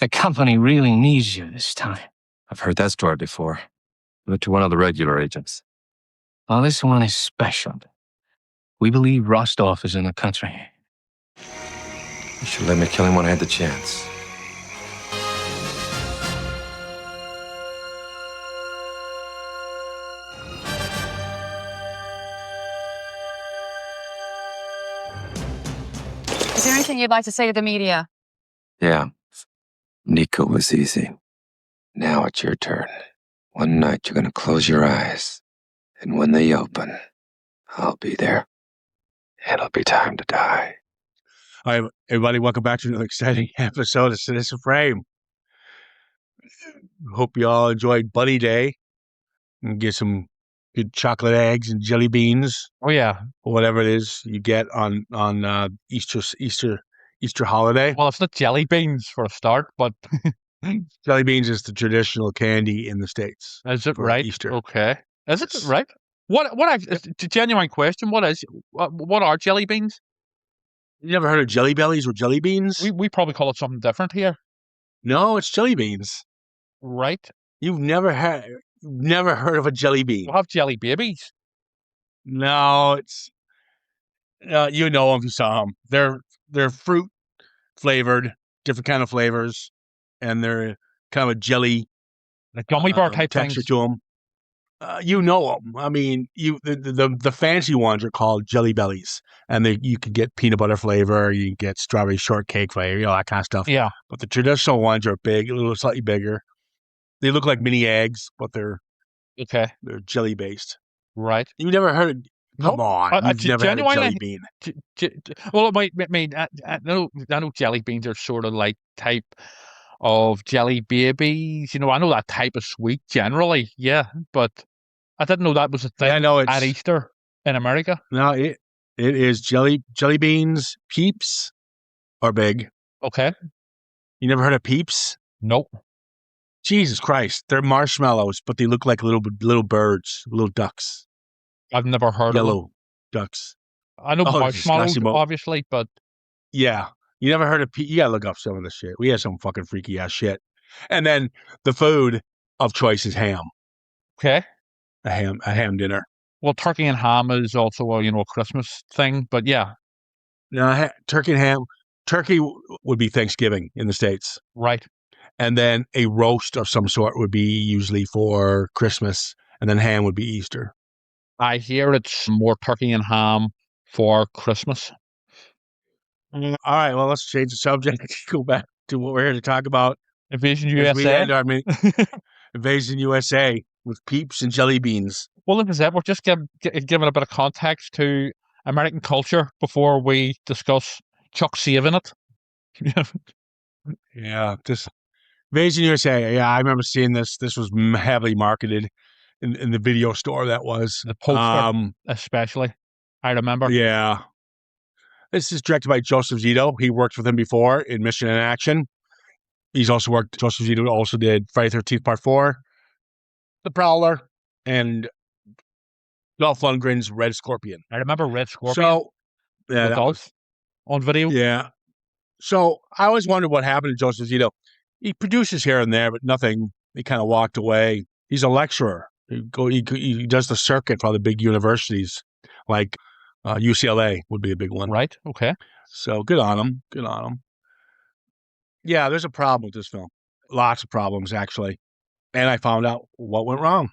The company really needs you this time. I've heard that story before. But to one of the regular agents. Well, this one is special. We believe Rostov is in the country. You should let me kill him when I had the chance. Is there anything you'd like to say to the media? Yeah. Nico was easy. Now it's your turn. One night you're gonna close your eyes. And when they open, I'll be there. It'll be time to die. All right, everybody, welcome back to another exciting episode of Citizen Frame. Hope you all enjoyed Buddy Day and get some good chocolate eggs and jelly beans. Oh yeah, or whatever it is you get on Easter holiday. Well, it's not jelly beans for a start, but jelly beans is the traditional candy in the States. Is it right? Easter. Okay, is it right? What? It's a genuine question. What are jelly beans? You never heard of jelly bellies or jelly beans? We probably call it something different here. No, it's jelly beans. Right. You've never heard of a jelly bean. We'll have jelly babies. No, it's you know them if you saw them. They're fruit flavored, different kind of flavors, and they're kind of a jelly, like gummy bear type texture things to them. You know them. I mean, the fancy ones are called jelly bellies, and you can get peanut butter flavor, you can get strawberry shortcake flavor, that kind of stuff. Yeah. But the traditional ones are big, a little slightly bigger. They look like mini eggs, but they're jelly based. Right. You never heard? Come on, you've never had a jelly bean. Well, I mean, I know jelly beans are sort of like type of jelly babies. I know that type of sweet generally, yeah, but I didn't know that was a thing. I know it's at Easter in America. No, it is jelly beans. Peeps are big. Okay. You never heard of Peeps? Nope. Jesus Christ, they're marshmallows, but they look like little birds, little ducks. I've never heard of yellow ducks. I know marshmallows, obviously, but yeah, you never heard of Peeps? You gotta look up some of this shit. We had some fucking freaky ass shit. And then the food of choice is ham. Okay. A ham dinner. Well, turkey and ham is also a Christmas thing, but yeah. No, turkey and ham. Turkey would be Thanksgiving in the States. Right. And then a roast of some sort would be usually for Christmas, and then ham would be Easter. I hear it's more turkey and ham for Christmas. All right, well, let's change the subject. Go back to what we're here to talk about. Invasion U.S.A. Invasion U.S.A. with Peeps and jelly beans. Well, look at that. We're just giving a bit of context to American culture before we discuss Chuck saving it. Yeah, just Invasion U.S.A. Yeah, I remember seeing this. This was heavily marketed in the video store. That was the poster, especially. I remember. Yeah, this is directed by Joseph Zito. He worked with him before in Mission in Action. Joseph Zito also did Friday 13th Part 4, The Prowler, and Dolph Lundgren's Red Scorpion. I remember Red Scorpion. So, yeah, that was on video. Yeah. So I always wondered what happened to Joseph Zito. He produces here and there, but nothing. He kind of walked away. He's a lecturer. He does the circuit for the big universities, like UCLA would be a big one. Right. Okay. So good on him. Good on him. Yeah, there's a problem with this film. Lots of problems, actually. And I found out what went wrong.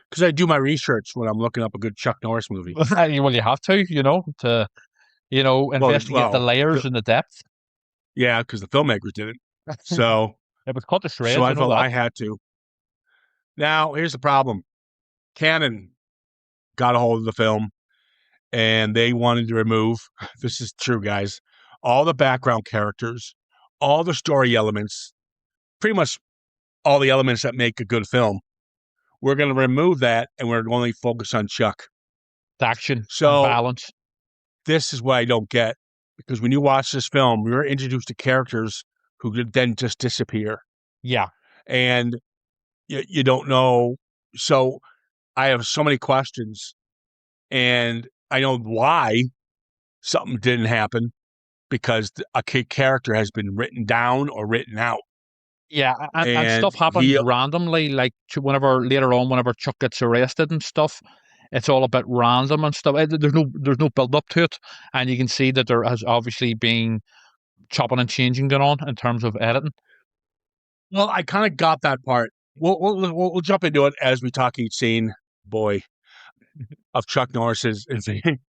Because I do my research when I'm looking up a good Chuck Norris movie. Well, you have to, investigate the layers and the depth. Yeah, because the filmmakers did it. So it was cut to shreds. So I felt I had to. Now, here's the problem. Canon got a hold of the film, and they wanted to remove, this is true, guys, all the background characters, all the story elements, pretty much all the elements that make a good film. We're going to remove that, and we're going to focus on Chuck. The action, so balance. This is what I don't get, because when you watch this film, we were introduced to characters who could then just disappear. Yeah. And you don't know. So I have so many questions, and I know why something didn't happen, because a key character has been written down or written out. Yeah, and and stuff happens he randomly. Like later on, whenever Chuck gets arrested and stuff, it's all a bit random and stuff. There's no build up to it, and you can see that there has obviously been chopping and changing going on in terms of editing. well, I kind of got that part. We'll jump into it as we talk each scene. Boy, of Chuck Norris's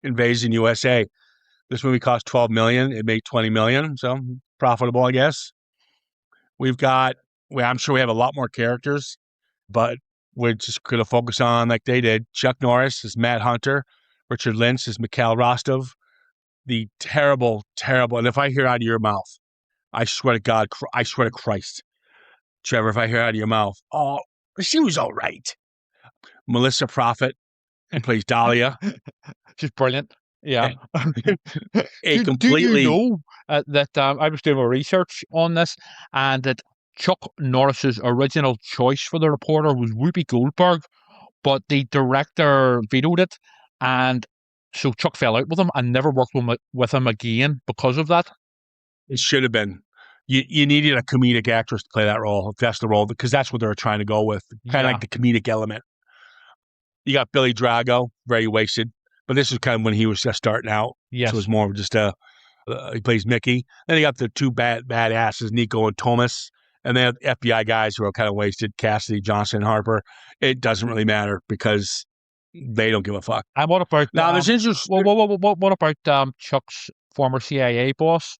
Invasion USA. This movie cost $12 million. It made $20 million, so profitable, I guess. I'm sure we have a lot more characters, but we're just going to focus on, like they did, Chuck Norris is Matt Hunter, Richard Lynch is Mikhail Rostov. The terrible, terrible, and if I hear out of your mouth, I swear to God, I swear to Christ, Trevor, if I hear out of your mouth, oh, she was all right. Melissa Prophet plays Dahlia. She's brilliant. Yeah. A do completely you know that I was doing my research on this, and that Chuck Norris's original choice for the reporter was Whoopi Goldberg, but the director vetoed it, and so Chuck fell out with him and never worked with him again because of that. It should have been. You needed a comedic actress to play that role, if that's the role, because that's what they were trying to go with, kind of like the comedic element. You got Billy Drago, very wasted, but this is kind of when he was just starting out. Yes. So it was more of just he plays Mickey. Then you got the two badasses, Nico and Thomas, and then FBI guys who are kind of wasted, Cassidy, Johnson, Harper. It doesn't really matter because they don't give a fuck. And what about now? There's interesting. What about Chuck's former CIA boss,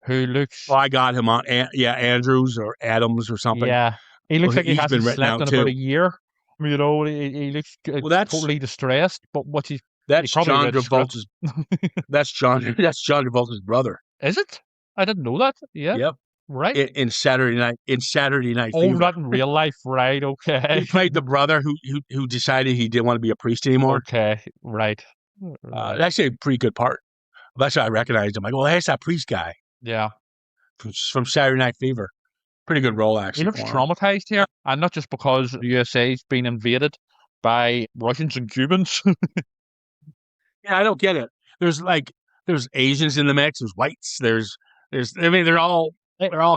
who looks? Well, I got him on. Andrews or Adams or something. Yeah, he looks like he hasn't been slept in about a year. You know, he looks totally distressed. But that's John Travolta's. That's John Travolta's brother. Is it? I didn't know that. Yeah. Yep. Right. In Saturday Night. Oh, Fever. not in real life, right? Okay. He played the brother who decided he didn't want to be a priest anymore. Okay, right. Actually, a pretty good part. That's how I recognized him. Like, well, that's that priest guy. Yeah. From Saturday Night Fever. Pretty good role, actually. He looks traumatized here, and not just because the USA's been invaded by Russians and Cubans. Yeah, I don't get it. There's Asians in the mix. There's whites. I mean, they're all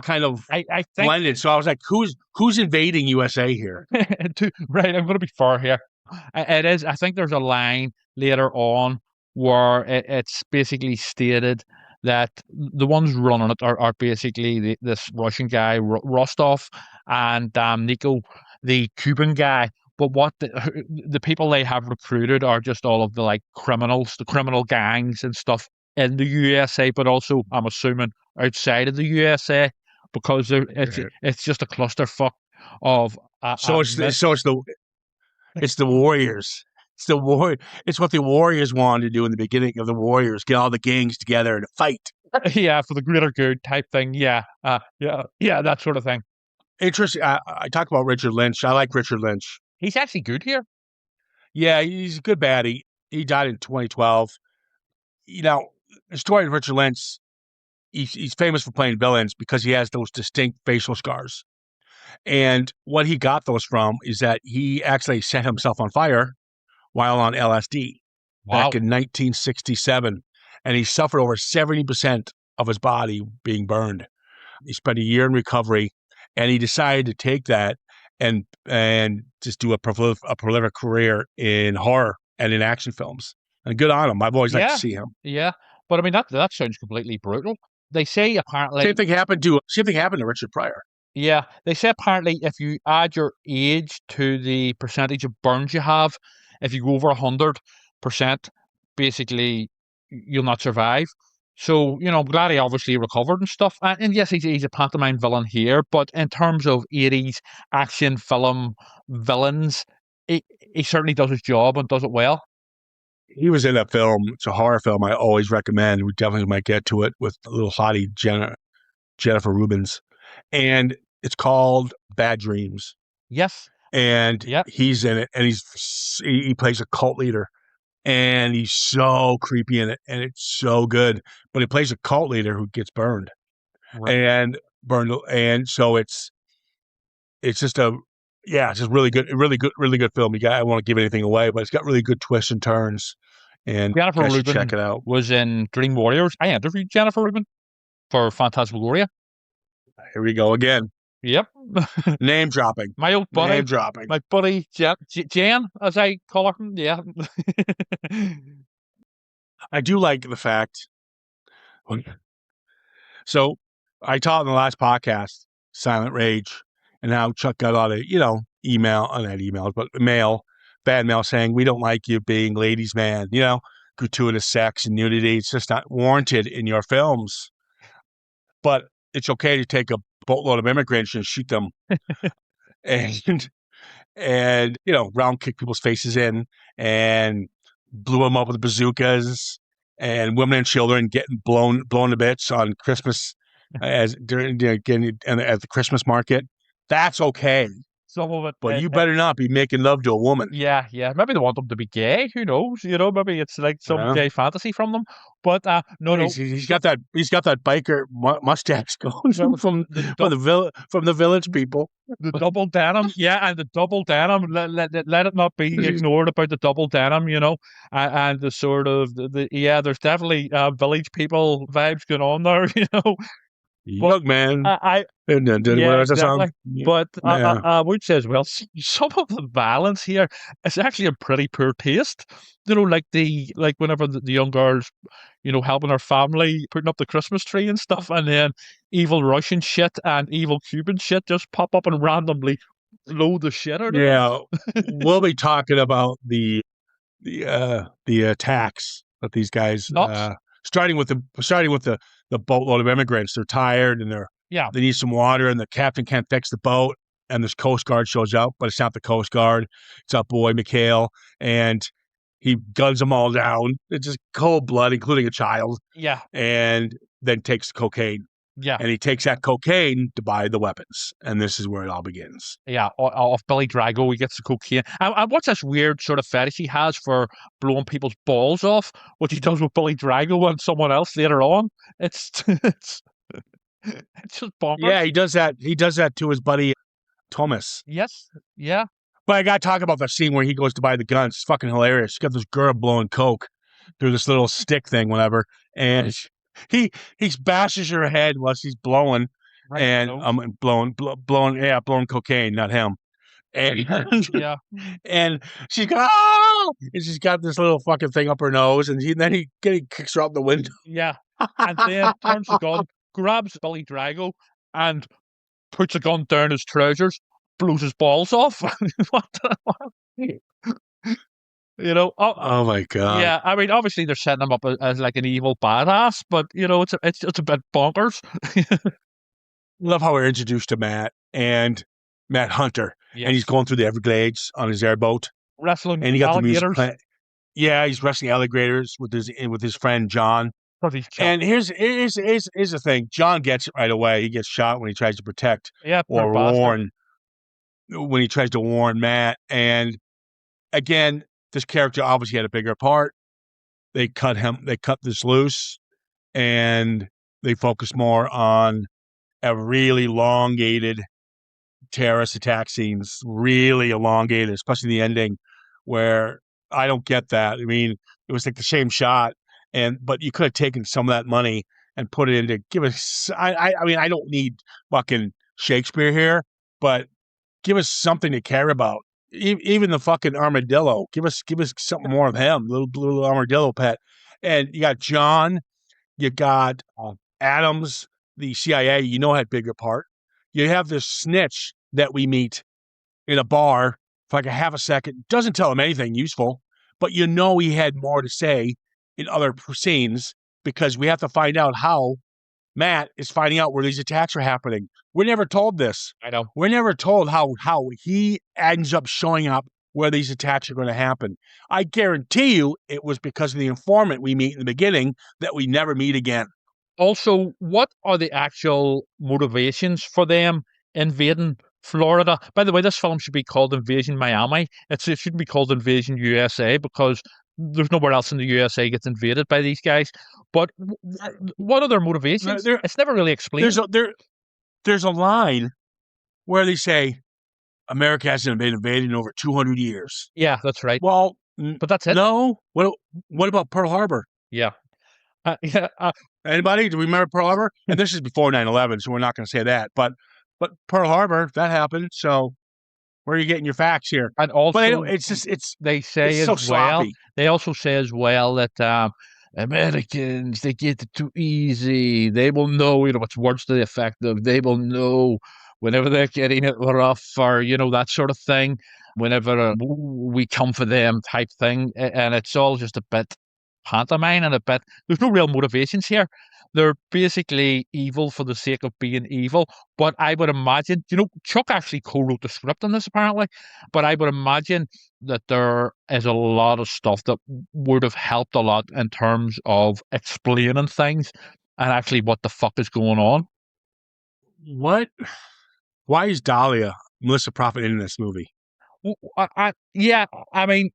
kind of I think, blended. So I was like, who's invading USA here? Right, I'm going to be fair here. It is. I think there's a line later on where it's basically stated that the ones running it are basically this Russian guy, Rostov, and Nico, the Cuban guy. But what the people they have recruited are just all of the criminals, the criminal gangs and stuff in the USA, but also I'm assuming outside of the USA, because it's just a clusterfuck of. It's the Warriors. It's what the Warriors wanted to do in the beginning of the Warriors: get all the gangs together and fight. Yeah, for the greater good type thing. Yeah, that sort of thing. Interesting. I talk about Richard Lynch. I like Richard Lynch. He's actually good here. Yeah, he's a good baddie. He died in 2012. You know, the story of Richard Lynch, he's famous for playing villains because he has those distinct facial scars. And what he got those from is that he actually set himself on fire while on LSD back in 1967. And he suffered over 70% of his body being burned. He spent a year in recovery, and he decided to take that and just do a prolific career in horror and in action films. And good on him. I've always liked to see him. Yeah, but I mean that sounds completely brutal. They say apparently same thing happened to Richard Pryor. Yeah, they say apparently if you add your age to the percentage of burns you have, if you go over 100%, basically you'll not survive. So, glad he obviously recovered and stuff. And yes, he's a pantomime villain here, but in terms of 80s action film villains, he certainly does his job and does it well. He was in a film. It's a horror film I always recommend. We definitely might get to it with a little hottie Jennifer Rubens. And it's called Bad Dreams. Yes. And he's in it, and he plays a cult leader. And he's so creepy in it, and it's so good. But he plays a cult leader who gets burned, and so it's just it's just really good film. I won't give anything away, but it's got really good twists and turns. And Jennifer Rubin check it out. Was in Dream Warriors. I interviewed Jennifer Rubin for Phantasmagoria. Here we go again. Yep. Name dropping. My old buddy. Name dropping. My buddy Jan, as I call her. Yeah. I do like the fact. So I taught in the last podcast, Silent Rage, and how Chuck got a lot of, email, not emails, but bad mail saying, we don't like you being ladies' man, gratuitous sex and nudity. It's just not warranted in your films. But it's okay to take a boatload of immigrants and shoot them and round kick people's faces in and blew them up with bazookas and women and children getting blown to bits on Christmas at the Christmas market. That's okay. Some of it, But you better not be making love to a woman. Yeah. Maybe they want them to be gay. Who knows? Maybe it's like some gay fantasy from them. But no. He's got that biker mustache going from the village people. The double denim, and the double denim. Let it not be ignored about the double denim, and the sort of there's definitely village people vibes going on there, Young man. Exactly. But I would say as well, some of the violence here is actually in pretty poor taste. Like whenever the young girls, helping her family putting up the Christmas tree and stuff, and then evil Russian shit and evil Cuban shit just pop up and randomly load the shit out of them. We'll be talking about the attacks that these guys starting with the boatload of immigrants. They're tired and they need some water, and the captain can't fix the boat, and this Coast Guard shows up, but it's not the Coast Guard. It's our boy Mikhail, and he guns them all down. It's just cold blood, including a child. Yeah. And then takes the cocaine. Yeah. And he takes that cocaine to buy the weapons. And this is where it all begins. Yeah. Off Billy Drago, he gets the cocaine. And what's this weird sort of fetish he has for blowing people's balls off, what he does with Billy Drago and someone else later on? It's just bonkers. Yeah, he does that. He does that to his buddy Thomas. Yes. Yeah. But I got to talk about the scene where he goes to buy the guns. It's fucking hilarious. You got this girl blowing coke through this little stick thing, whatever, and he bashes her head while she's blowing, right, and blowing cocaine, not him. And and she's got and she's got this little fucking thing up her nose, and then he kicks her out the window. Yeah, and then turns the gun, grabs Billy Drago, and puts a gun down his trousers. Blows his balls off. Oh my god. Yeah, I mean, obviously they're setting him up as like an evil badass, but it's a bit bonkers. Love how we're introduced to Matt Hunter, and he's going through the Everglades on his airboat, wrestling and he got alligators. The music yeah, he's wrestling alligators with his friend John. And here's the thing: John gets it right away. He gets shot when he tries to protect or warn. When he tries to warn Matt. And again, this character obviously had a bigger part. They cut this loose, and they focus more on a really elongated terrorist attack scenes, really elongated, especially the ending, where I don't get that. I mean, it was like the same shot, but you could have taken some of that money and put it into I mean, I don't need fucking Shakespeare here, but give us something to care about. Even the fucking armadillo. Give us something more of him, little armadillo pet. And you got John, you got Adams, the CIA. Had bigger part. You have this snitch that we meet in a bar for like a half a second. Doesn't tell him anything useful, but he had more to say in other scenes, because we have to find out how Matt is finding out where these attacks are happening. We're never told this. I know. We're never told how he ends up showing up where these attacks are going to happen. I guarantee you it was because of the informant we meet in the beginning that we never meet again. Also, what are the actual motivations for them invading Florida? By the way, this film should be called Invasion Miami. It shouldn't be called Invasion USA, because there's nowhere else in the USA gets invaded by these guys. But what are their motivations? It's never really explained. There's a line where they say, America hasn't been invaded in over 200 years. Yeah, that's right. Well, but that's it. No. What about Pearl Harbor? Yeah. Anybody? Do we remember Pearl Harbor? And this is before 9/11, so we're not going to say that. But But Pearl Harbor, that happened. So where are you getting your facts here? And also, But anyway, it's they say it's as so well. sloppy. They also say as well that Americans, they get it too easy. They will know, it's words to the effect of they will know whenever they're getting it rough, or that sort of thing. Whenever we come for them, type thing, and it's all just a bit pantomime and a bit. There's no real motivations here. They're basically evil for the sake of being evil. But I would imagine, Chuck actually co-wrote the script on this apparently. But I would imagine that there is a lot of stuff that would have helped a lot in terms of explaining things and actually what the fuck is going on. What? Why is Dahlia Melissa Prophet in this movie? Yeah, I mean,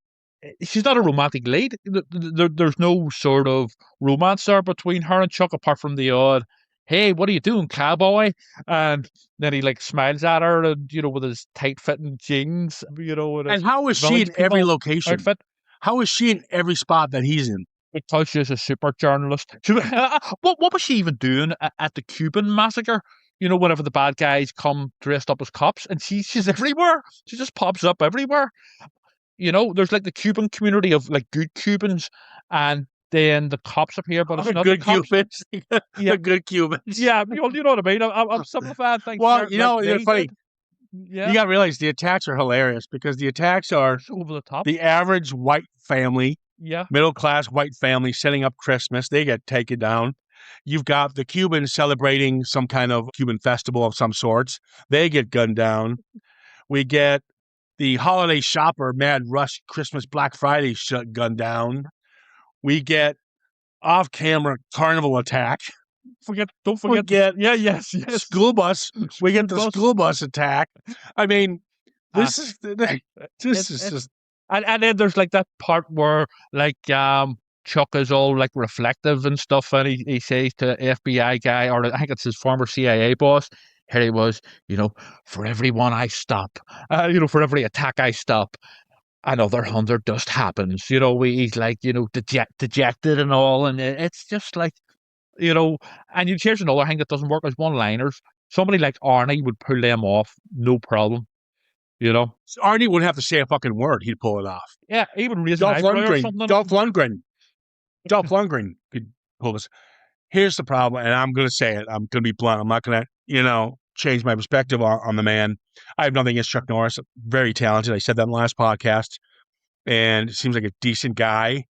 she's not a romantic lead. There's no sort of romance there between her and Chuck, apart from the odd, "Hey, what are you doing, cowboy?" And then he like smiles at her, and with his tight fitting jeans, with his And how is she village in every people location? outfit. How is she in every spot that he's in? Because she's a super journalist. What was she even doing at the Cuban massacre? Whenever the bad guys come dressed up as cops, and she's everywhere. She just pops up everywhere. There's like the Cuban community of like good Cubans, and then the cops appear, but it's not good the cops. Cubans. Yeah. The good Cubans. Yeah, you know what I mean. I'm simplifying things. Well, there, like it's they funny. did. Yeah, You got to realize the attacks are hilarious because the attacks are it's over the top. the average white family, Yeah, middle class white family setting up Christmas. They get taken down. You've got the Cubans celebrating some kind of Cuban festival of some sorts. They get gunned down. We get the holiday shopper, Mad Rush, Christmas Black Friday gunned down. We get off-camera carnival attack. don't forget. Yes. School bus. We get the School bus. school bus attack. I mean, this Ah. is It's- just And then there's like that part where like Chuck is all like reflective and stuff, and he says to the FBI guy, or I think it's his former CIA boss, here he was, for every one I stop, for every attack I stop, another 100 just happens. He's like, dejected and all, and it's just like, and here's another thing that doesn't work as one-liners. Somebody like Arnie would pull them off, no problem. Arnie wouldn't have to say a fucking word. He'd pull it off. Yeah, even raise an Dolph eyebrow or something. Dolph Lundgren could pull this. Here's the problem, and I'm going to say it. I'm going to be blunt. I'm not going to, change my perspective on the man. I have nothing against Chuck Norris. Very talented. I said that in the last podcast, and seems like a decent guy,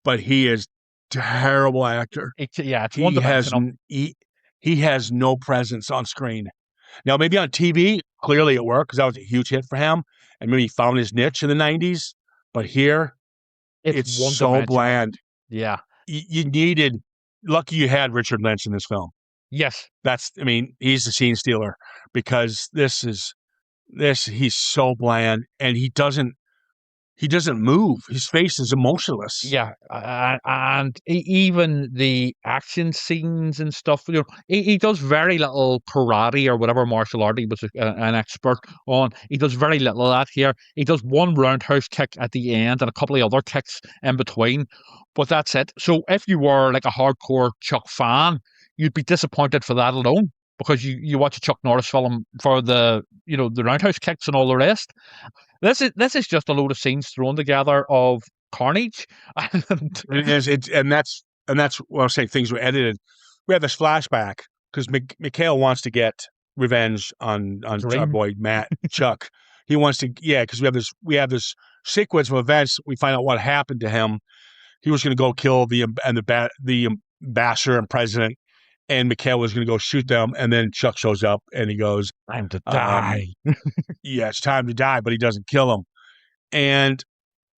but he is terrible actor. It's He one-dimensional. he has no presence on screen. Now, maybe on TV, clearly it worked because that was a huge hit for him, and maybe he found his niche in the 90s. But here, it's so one-dimensional. bland. Yeah. You needed, lucky you had Richard Lynch in this film. Yes. He's the scene stealer because he's so bland and he doesn't move. His face is emotionless. Yeah, and even the action scenes and stuff, he does very little karate or whatever martial art he was an expert on. He does very little of that here. He does one roundhouse kick at the end and a couple of other kicks in between, but that's it. So if you were like a hardcore Chuck fan, you'd be disappointed for that alone because you watch a Chuck Norris film for the the roundhouse kicks and all the rest. This is just a load of scenes thrown together of carnage. And It is. And that's what I was saying. Things were edited. We have this flashback because Mikhail wants to get revenge on our Dream. boy Chuck. He wants to, because we have this sequence of events. We find out what happened to him. He was going to go kill the ambassador and president, and Mikhail was going to go shoot them. And then Chuck shows up and he goes, time to die. Yeah, it's time to die, but he doesn't kill him. And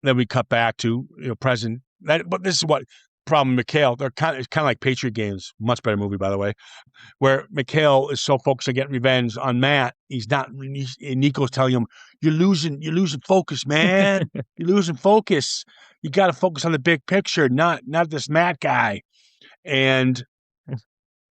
then we cut back to President. But this is what problem. Mikhail, it's kind of like Patriot Games, much better movie by the way, where Mikhail is so focused on getting revenge on Matt, he's not. And Nico's telling him, "You're losing focus, man. You're losing focus. You got to focus on the big picture, not this Matt guy." And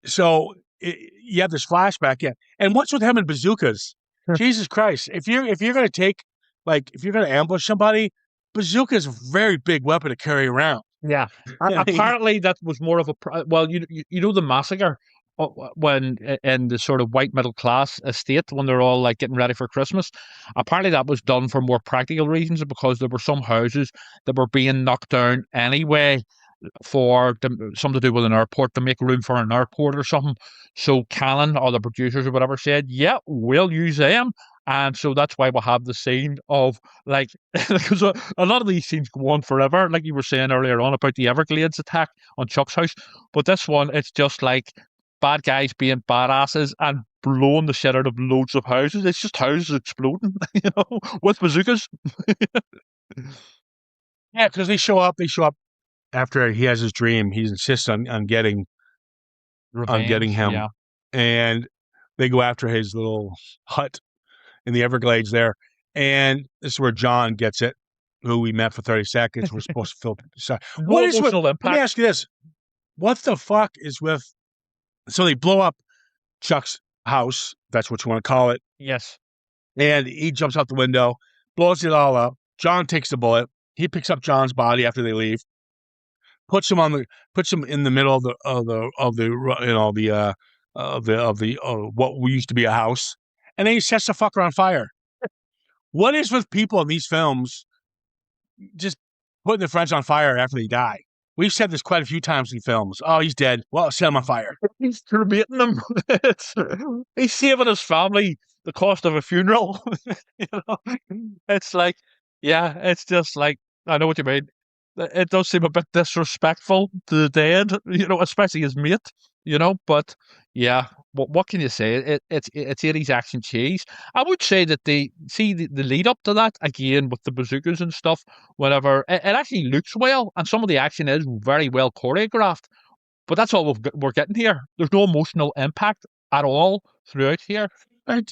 so you have this flashback, And what's with him and bazookas? Jesus Christ! If you're going to ambush somebody, bazooka is a very big weapon to carry around. Yeah. Apparently, that was more of a well. You know the massacre when in the sort of white middle class estate when they're all like getting ready for Christmas. Apparently, that was done for more practical reasons because there were some houses that were being knocked down anyway for something to do with an airport to make room for an airport or something. So Canon or the producers or whatever said, "Yeah, we'll use them." And so that's why we'll have the scene of like because a lot of these scenes go on forever, like you were saying earlier on about the Everglades attack on Chuck's house. But this one, it's just like bad guys being badasses and blowing the shit out of loads of houses. It's just houses exploding, with bazookas. Yeah, because they show up. They show up after he has his dream. He insists on getting Revenge, him, yeah. and they go after his little hut in the Everglades there. And this is where John gets it, who we met for 30 seconds. We're supposed to fill. No What is with? emotional Let me impact. ask you this: what the fuck is with? So they blow up Chuck's house. That's what you want to call it. Yes. And he jumps out the window, blows it all up. John takes the bullet. He picks up John's body after they leave, puts him in the middle of the what we used to be a house, and then he sets the fucker on fire. What is with people in these films just putting their friends on fire after they die? We've said this quite a few times in films. Oh, he's dead. Well, set him on fire. He's cremating them. He's saving his family the cost of a funeral. It's like, yeah, it's just like, I know what you mean. It does seem a bit disrespectful to the dead, especially his mate, but yeah, what can you say? It's 80s action cheese. I would say that the lead up to that, again, with the bazookas and stuff, whatever, it actually looks well, and some of the action is very well choreographed. But that's all we're getting here. There's no emotional impact at all throughout here. I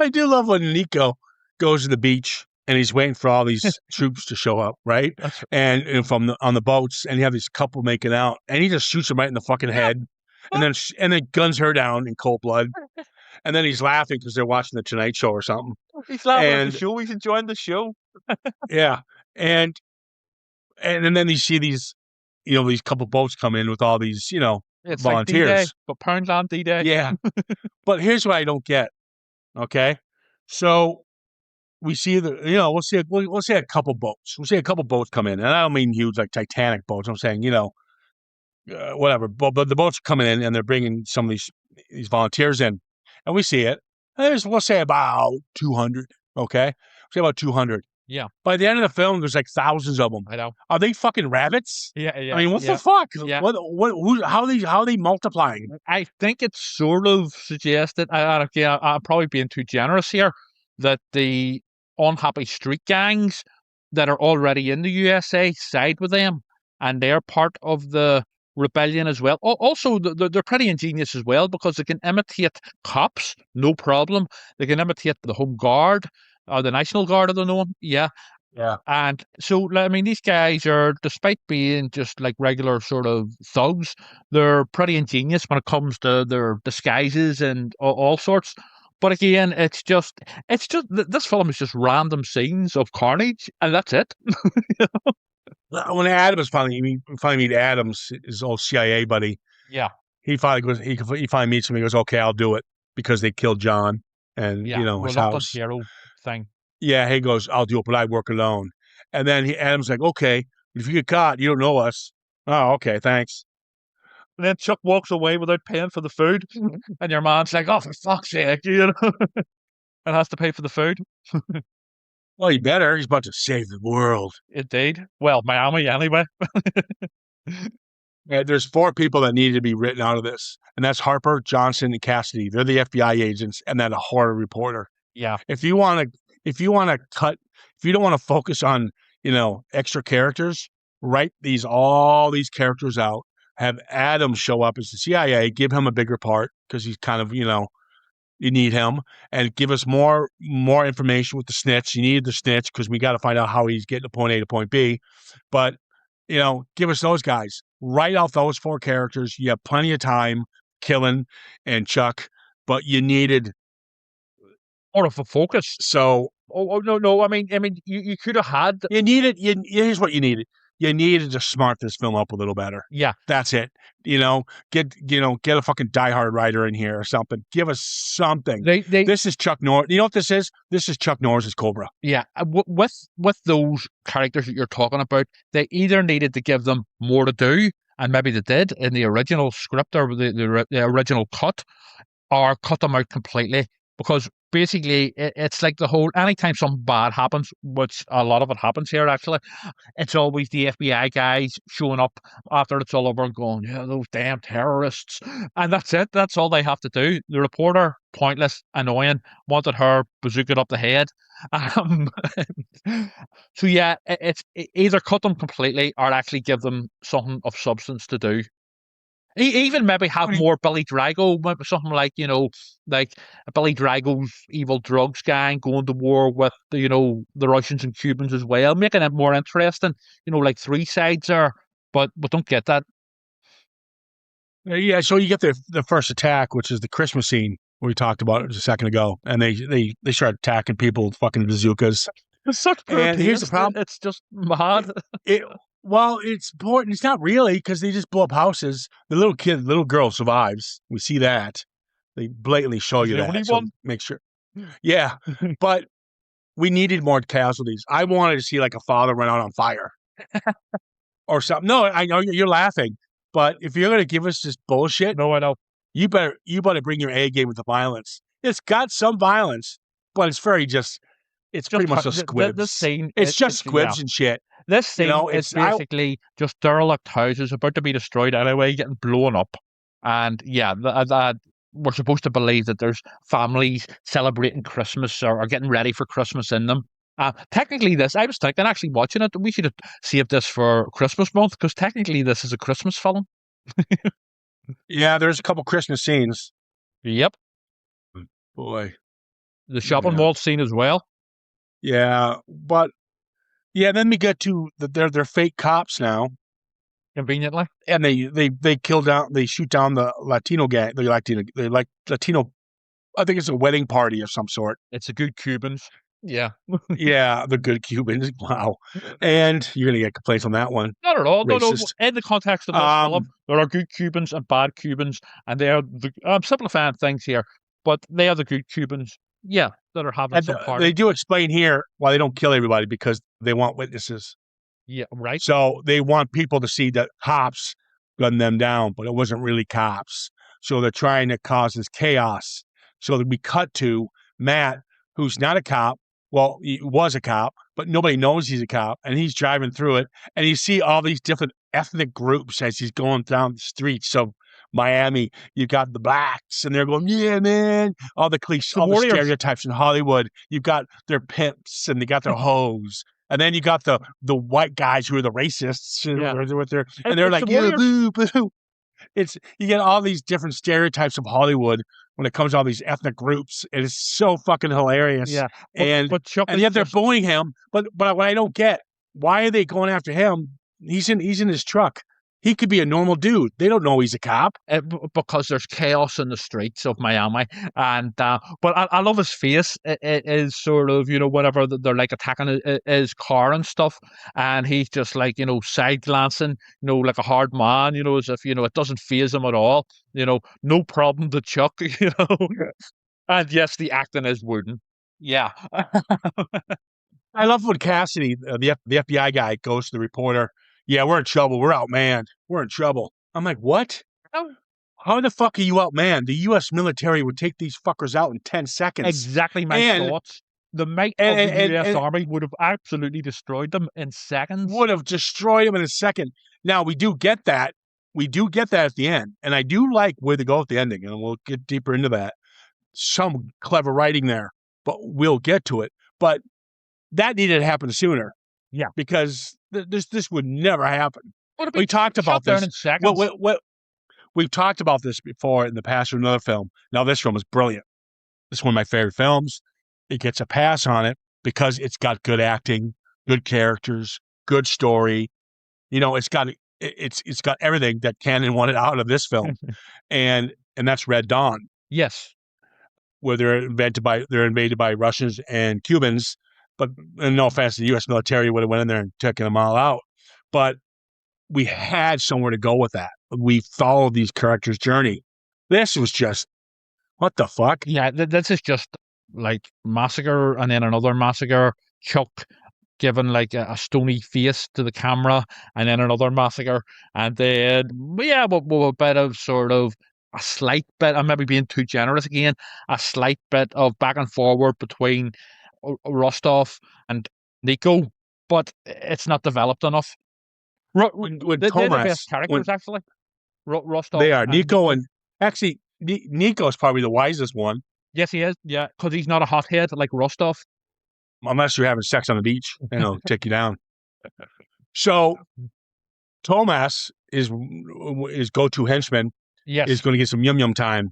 do love when Nico goes to the beach and he's waiting for all these troops to show up, right? And on the boats, and you have this couple making out, and he just shoots them right in the fucking head, and then guns her down in cold blood, and then he's laughing because they're watching the Tonight Show or something. He's laughing at the show. He's enjoying the show. Yeah, and then you see these, these couple boats come in with all these, it's volunteers. Like D-Day, but Poundland D-Day. Yeah, but here's what I don't get. Okay, so we see we'll see a couple boats. We'll see a couple boats come in, and I don't mean huge like Titanic boats. I'm saying whatever. But the boats are coming in, and they're bringing some of these volunteers in, and we see it. And we'll say about 200. Okay, we'll say about 200. Yeah. By the end of the film, there's like thousands of them. I know. Are they fucking rabbits? Yeah. I mean, what the fuck? Yeah. How are they multiplying? I think it's sort of suggested, and again, I'm probably being too generous here, that the unhappy street gangs that are already in the USA side with them, and they're part of the rebellion as well. Also, they're pretty ingenious as well because they can imitate cops, no problem. They can imitate the Home Guard or the National Guard, I don't know. Yeah. Yeah. And so, I mean, these guys are, despite being just like regular sort of thugs, they're pretty ingenious when it comes to their disguises and all sorts. But again, it's just this film is just random scenes of carnage, and that's it. When Adams finally meet Adams, his old CIA buddy. Yeah. He finally meets him. He goes, "Okay, I'll do it," because they killed John and his house. Hero thing. Yeah, he goes, "I'll do it, but I work alone." And then Adam's like, "Okay, if you get caught, you don't know us." Oh, okay, thanks. And then Chuck walks away without paying for the food, and your man's like, "Oh, for fuck's sake," and has to pay for the food. Well, he better. He's about to save the world. Indeed. Well, Miami anyway. Yeah, there's 4 people that need to be written out of this, and that's Harper, Johnson, and Cassidy. They're the FBI agents, and then a horror reporter. Yeah. If you want to cut, if you don't want to focus on, extra characters, write all these characters out. Have Adam show up as the CIA, give him a bigger part because he's kind of, you need him, and give us more information with the snitch. You need the snitch because we got to find out how he's getting to point A to point B. But, give us those guys. Write out those 4 characters. You have plenty of time, Killen and Chuck, but you needed more of a focus. So, no. I mean, you could have had. You needed. Here's what you needed. you needed to smart this film up a little better. Yeah. That's it. Get a fucking Die Hard writer in here or something. Give us something. This is Chuck Norris. You know what this is? This is Chuck Norris's Cobra. Yeah, with those characters that you're talking about, they either needed to give them more to do, and maybe they did in the original script or the original cut, or cut them out completely. Because basically, it's like the whole anytime something bad happens, which a lot of it happens here actually, it's always the FBI guys showing up after it's all over and going, yeah, those damn terrorists. And that's it. That's all they have to do. The reporter, pointless, annoying, wanted her bazookaed up the head. So yeah, it's either cut them completely or actually give them something of substance to do. Even maybe have more Billy Drago, something like, like Billy Drago's evil drugs gang going to war with the Russians and Cubans as well, making it more interesting. Like three sides there, but we don't get that. Yeah, so you get the first attack, which is the Christmas scene we talked about a second ago, and they start attacking people with fucking bazookas. It's such and here's the problem: it's just mad. Well, it's important. It's not really because they just blow up houses. The little girl survives. We see that. They blatantly show you that. So make sure. Yeah, but we needed more casualties. I wanted to see like a father run out on fire or something. No, I know you're laughing, but if you're going to give us this bullshit, no, I know. You better bring your A game with the violence. It's got some violence, but it's very it's pretty much just squibs. This scene, it's just squibs and shit. This scene is basically just derelict houses about to be destroyed anyway, getting blown up. And yeah, that we're supposed to believe that there's families celebrating Christmas or getting ready for Christmas in them. Technically, I was thinking, actually watching it, we should have saved this for Christmas month because technically this is a Christmas film. Yeah, there's a couple Christmas scenes. Yep. Boy. The shopping mall scene as well. Yeah, but yeah, then we get to they're fake cops now. Conveniently. And they shoot down the Latino gang. They like Latino. I think it's a wedding party of some sort. It's the good Cubans. Yeah. Yeah, the good Cubans. Wow. And you're going to get complaints on that one. Not at all. No. In the context of this film, there are good Cubans and bad Cubans, and they are I'm simplifying things here, but they are the good Cubans. Yeah, that are having some party. They do explain here why they don't kill everybody because they want witnesses. Yeah, right. So they want people to see that cops gunned them down, but it wasn't really cops. So they're trying to cause this chaos. So that we cut to Matt, who's not a cop. Well, he was a cop, but nobody knows he's a cop, and he's driving through it, and you see all these different ethnic groups as he's going down the streets of Miami. You've got the blacks, and they're going, yeah, man. All the cliches, all the stereotypes in Hollywood. You've got their pimps, and they got their hoes. And then you got the white guys who are the racists, and they're like, yeah, boo, boo. You get all these different stereotypes of Hollywood when it comes to all these ethnic groups. It is so fucking hilarious. Yeah. And yet they're bullying him. But what I don't get, why are they going after him? He's in his truck. He could be a normal dude. They don't know he's a cop. Because there's chaos in the streets of Miami. And but I love his face. It is sort of, whenever they're like attacking his car and stuff. And he's just like, side glancing, like a hard man, as if, it doesn't faze him at all. No problem to Chuck, And yes, the acting is wooden. Yeah. I love when Cassidy, the FBI guy, goes to the reporter. Yeah, we're in trouble. We're outmanned. We're in trouble. I'm like, what? How the fuck are you outmanned? The U.S. military would take these fuckers out in 10 seconds. Exactly my thoughts. The might of the U.S. Army would have absolutely destroyed them in seconds. Would have destroyed them in a second. Now, we do get that. We do get that at the end. And I do like where they go at the ending. And we'll get deeper into that. Some clever writing there. But we'll get to it. But that needed to happen sooner. Yeah. Because this would never happen. We talked about this. We've talked about this before in the past with another film. Now, this film is brilliant. This is one of my favorite films. It gets a pass on it because it's got good acting, good characters, good story. It's got everything that Cannon wanted out of this film. and that's Red Dawn. Yes. Where they're invaded by Russians and Cubans. But no offense, the U.S. military would have went in there and taken them all out. but we had somewhere to go with that. We followed these characters' journey. This was just, what the fuck? Yeah, this is just like massacre and then another massacre. Chuck giving like a stony face to the camera, and then another massacre, and then with a bit of sort of a slight bit. I'm maybe being too generous again. A slight bit of back and forward between Rostov and Nico, but it's not developed enough. When They're the Tomas, best characters, actually. Rostov. they are Nico and actually Nico is probably the wisest one, Yes, he is. Yeah, because he's not a hothead like Rostov. unless you're having sex on the beach, and it'll take you down. So Tomas is go-to henchman Yes. is going to get some yum time,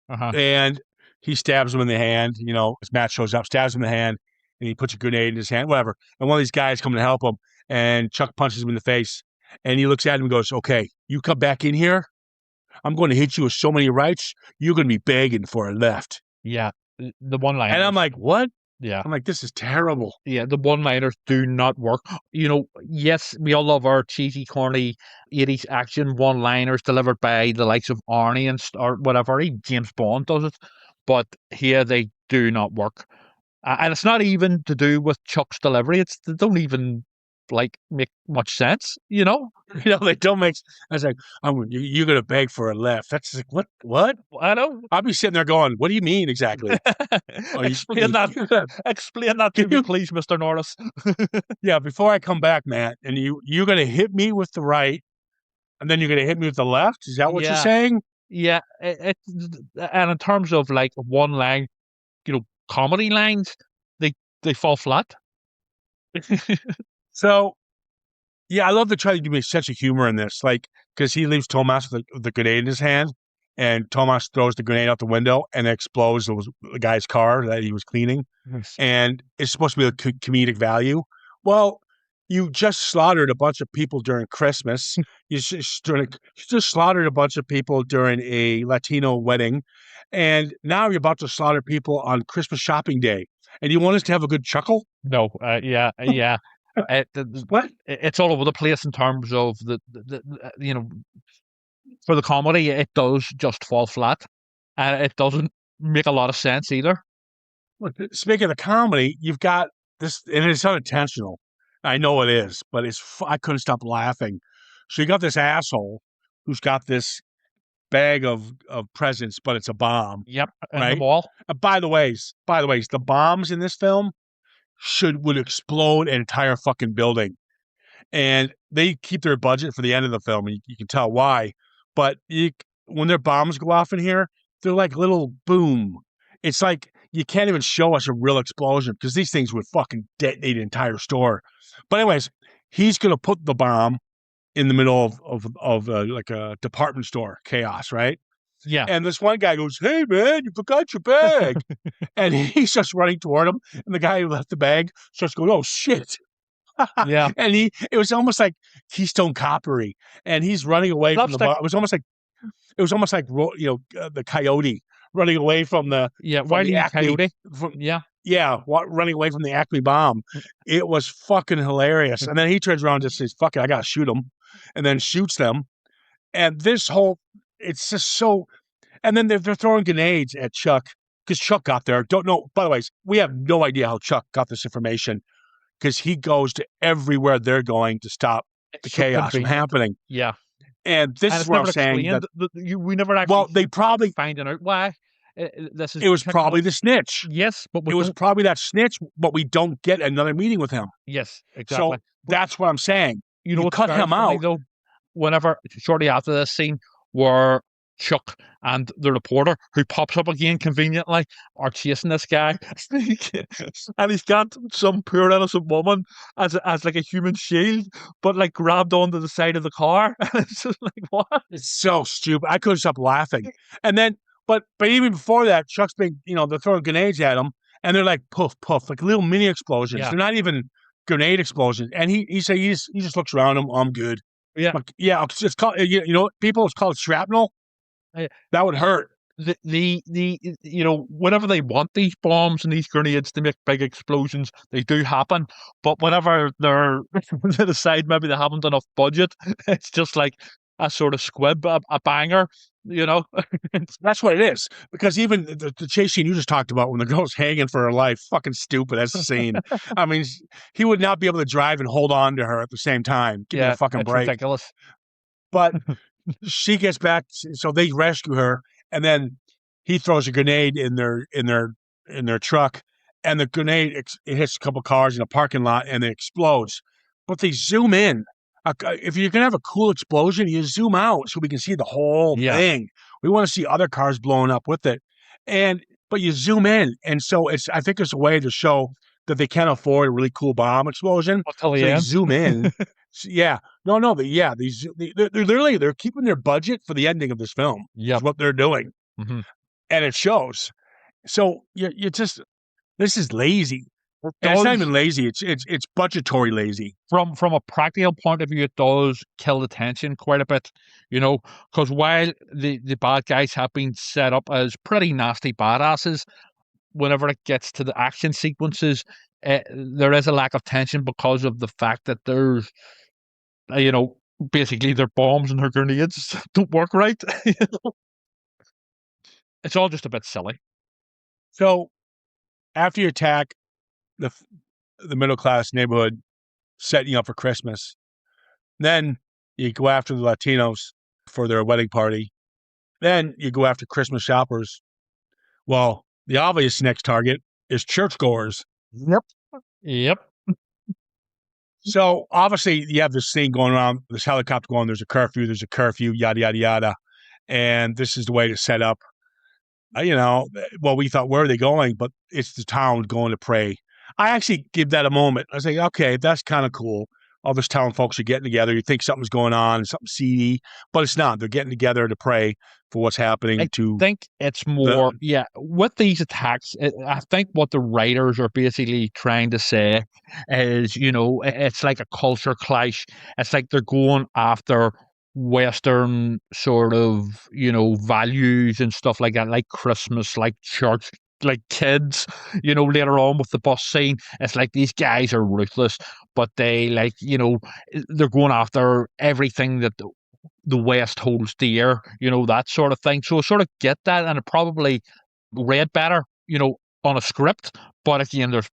Uh-huh. and he stabs him in the hand. You know, as Matt shows up, stabs him in the hand, and he puts a grenade in his hand, whatever. And one of these guys coming to help him, and Chuck punches him in the face, and he looks at him and goes, "Okay, you come back in here. I'm going to hit you with so many rights, you're going to be begging for a left." Yeah, the one-liners. And I'm like, what? Yeah. I'm like, this is terrible. Yeah, the one-liners do not work. You know, yes, we all love our cheesy, corny 80s action one-liners delivered by the likes of Arnie or whatever. Even James Bond does it. But here they do not work. And it's not even to do with Chuck's delivery. They don't even like make much sense, you know? You know, they don't make. I was like, you're going to beg for a left. That's like, what? What? I know. I'll be sitting there going, what do you mean exactly? Explain that to me, please, Mr. Norris. Yeah, before I come back, Matt, and you're going to hit me with the right, and then you're going to hit me with the left. Is that what you're saying? Yeah, and in terms of like one line, you know, comedy lines, they fall flat. So, yeah, I love to try to give me a sense of humor in this, like, because he leaves Tomas with the grenade in his hand, and Tomas throws the grenade out the window, and it explodes the guy's car that he was cleaning, and it's supposed to be a comedic value. Well, you just slaughtered a bunch of people during Christmas. You just slaughtered a bunch of people during a Latino wedding, and now you're about to slaughter people on Christmas shopping day. And you want us to have a good chuckle? No, yeah. What? It's all over the place in terms of the you know, for the comedy, it does just fall flat, and it doesn't make a lot of sense either. Speaking of the comedy, you've got this, and it's unintentional. I know it is, but I couldn't stop laughing. So you got this asshole who's got this bag of presents, but it's a bomb. Yep, and right? the wall. By the ways, the bombs in this film would explode an entire fucking building, and they keep their budget for the end of the film. And you can tell why. But when their bombs go off in here, they're like little boom. It's like you can't even show us a real explosion because these things would fucking detonate an entire store. But anyways, he's gonna put the bomb in the middle of like a department store chaos, right? Yeah. And this one guy goes, "Hey man, you forgot your bag," and he's just running toward him, and the guy who left the bag starts going, "Oh shit." Yeah. And it was almost like Keystone Coppery, and he's running away from the bar. It was almost like the coyote running away from the Coyote. running away from the Acme bomb. It was fucking hilarious. And then he turns around and just says, "Fuck it, I gotta shoot him," and then shoots them. And it's just so. And then they're throwing grenades at Chuck because Chuck got there. Don't know. By the way, we have no idea how Chuck got this information because he goes to everywhere they're going to stop the chaos from happening. Yeah. And this is what I'm saying. We never actually. Well, they probably finding out why. It was probably the snitch. Yes, but it was probably that snitch, but we don't get another meeting with him. Yes, exactly. So that's what I'm saying. You cut him out. Though, whenever shortly after this scene where Chuck and the reporter, who pops up again conveniently, are chasing this guy, and he's got some poor innocent woman as like a human shield, but like grabbed onto the side of the car. It's just like, what? It's so stupid. I couldn't stop laughing. And then, but even before that, Chuck's being, they're throwing grenades at him, and they're like poof poof, like little mini explosions. Yeah. They're not even grenade explosions. And he just looks around him. I'm good. Yeah, like, yeah. It's called, people. It's called shrapnel. That would hurt. whenever they want these bombs and these grenades to make big explosions, they do happen. But whenever they decide maybe they haven't enough budget, it's just like a sort of squib, a banger, you know. That's what it is. Because even the chase scene you just talked about when the girl's hanging for her life, fucking stupid. That's the scene. I mean, he would not be able to drive and hold on to her at the same time. Give me a fucking it's break. ridiculous. But she gets back, so they rescue her, and then he throws a grenade in their truck, and the grenade it hits a couple cars in a parking lot, and it explodes. But they zoom in. If you're gonna have a cool explosion, you zoom out so we can see the whole thing. We want to see other cars blowing up with it, but you zoom in, and so I think it's a way to show that they can't afford a really cool bomb explosion. So they zoom in. Yeah, no, they're literally they're keeping their budget for the ending of this film. Yeah, is what they're doing, and it shows. So you just this is lazy. And it's not even lazy. It's budgetary lazy. From a practical point of view, it does kill the tension quite a bit, because while the bad guys have been set up as pretty nasty badasses, whenever it gets to the action sequences, there is a lack of tension because of the fact that there's, basically their bombs and their grenades don't work right. It's all just a bit silly. So after you attack the middle class neighborhood, setting up for Christmas, then you go after the Latinos for their wedding party. Then you go after Christmas shoppers. Well, the obvious next target is churchgoers. Yep. So obviously you have this thing going around, this helicopter going, there's a curfew, yada, yada, yada. And this is the way to set up, we thought, where are they going? But it's the town going to pray. I actually give that a moment. I was like, okay, that's kind of cool. All these town folks are getting together. You think something's going on, something seedy, but it's not. They're getting together to pray for what's happening. I think it's more, with these attacks, I think what the writers are basically trying to say is, it's like a culture clash. It's like they're going after Western sort of, values and stuff like that, like Christmas, like church, like kids, later on with the bus scene. It's like these guys are ruthless, but they they're going after everything that the West holds dear, that sort of thing. So I sort of get that, and it probably read better, on a script. But again, there's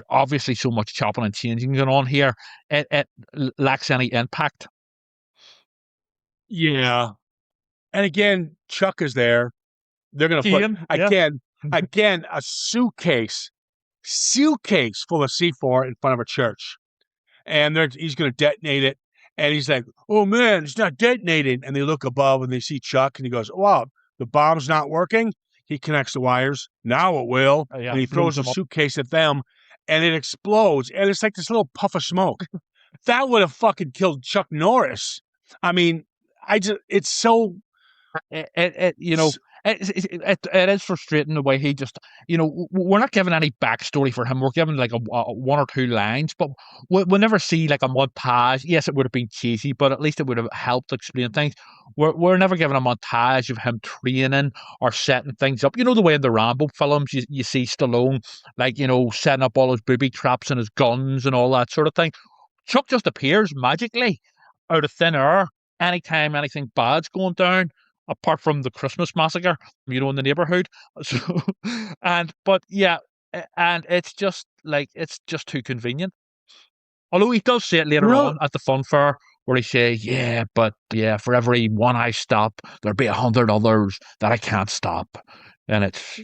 obviously so much chopping and changing going on here. It lacks any impact. Yeah. And again, Chuck is there. They're going to put, again, a suitcase full of C4 in front of a church. And he's going to detonate it. And he's like, oh, man, it's not detonating. And they look above and they see Chuck. And he goes, wow, the bomb's not working. He connects the wires. Now it will. And he throws a suitcase at them. And it explodes. And it's like this little puff of smoke. That would have fucking killed Chuck Norris. I mean, it's so... It is frustrating the way he just, we're not given any backstory for him. We're given like a one or two lines, but we'll never see like a montage. Yes, it would have been cheesy, but at least it would have helped explain things. We're never given a montage of him training or setting things up. The way in the Rambo films, you see Stallone, like, setting up all his booby traps and his guns and all that sort of thing. Chuck just appears magically out of thin air anytime anything bad's going down, apart from the Christmas massacre, in the neighborhood. So, and it's just too convenient. Although he does say it later on at the fun fair, where he says, for every one I stop, there'll be 100 others that I can't stop. And it's,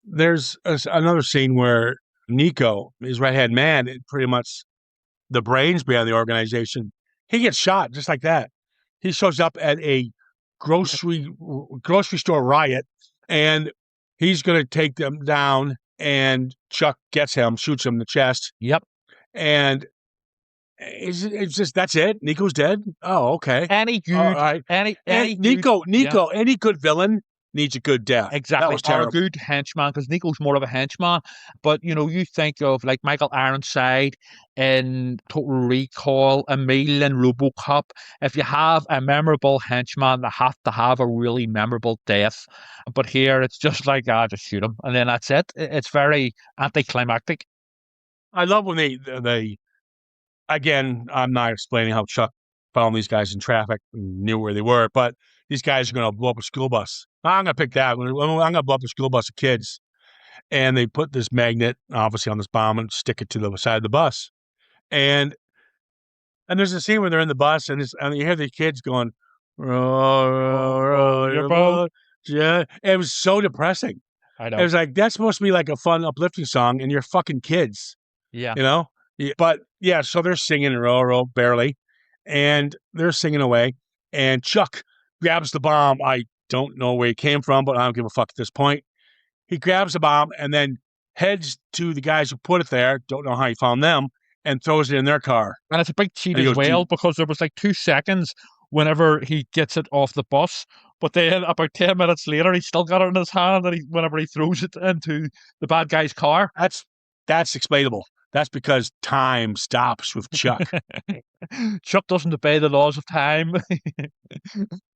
There's another scene where Nico, his right-hand man, pretty much the brains behind the organization, he gets shot just like that. He shows up at a grocery store riot, and he's going to take them down, and Chuck gets him, shoots him in the chest. Yep. And it's just, that's it. Nico's dead. Oh, okay. Any good, right. any Nico, any good villain needs a good death. Exactly. That was Or a terrible. good henchman, because Nico's more of a henchman. But, you think of like Michael Ironside in Total Recall, Emil in RoboCop. If you have a memorable henchman, they have to have a really memorable death. But here it's just like, just shoot him. And then that's it. It's very anticlimactic. I love when they again, I'm not explaining how Chuck found these guys in traffic and knew where they were, but these guys are going to blow up a school bus. I'm going to pick that. I'm going to blow up a school bus of kids. And they put this magnet, obviously, on this bomb and stick it to the side of the bus. And there's a scene where they're in the bus and you hear the kids going, row your boat. Yeah. It was so depressing. I know. It was like, that's supposed to be like a fun, uplifting song, and you're fucking kids. Yeah. But yeah, so they're singing row, barely, and they're singing away. And Chuck grabs the bomb. I don't know where he came from, but I don't give a fuck at this point. He grabs the bomb and then heads to the guys who put it there. Don't know how he found them, and throws it in their car. And it's a big cheat And he as goes, well, "Dude." because there was like 2 seconds whenever he gets it off the bus, but then about 10 minutes later, he's still got it in his hand, and whenever he throws it into the bad guy's car. That's explainable. That's because time stops with Chuck. Chuck doesn't obey the laws of time.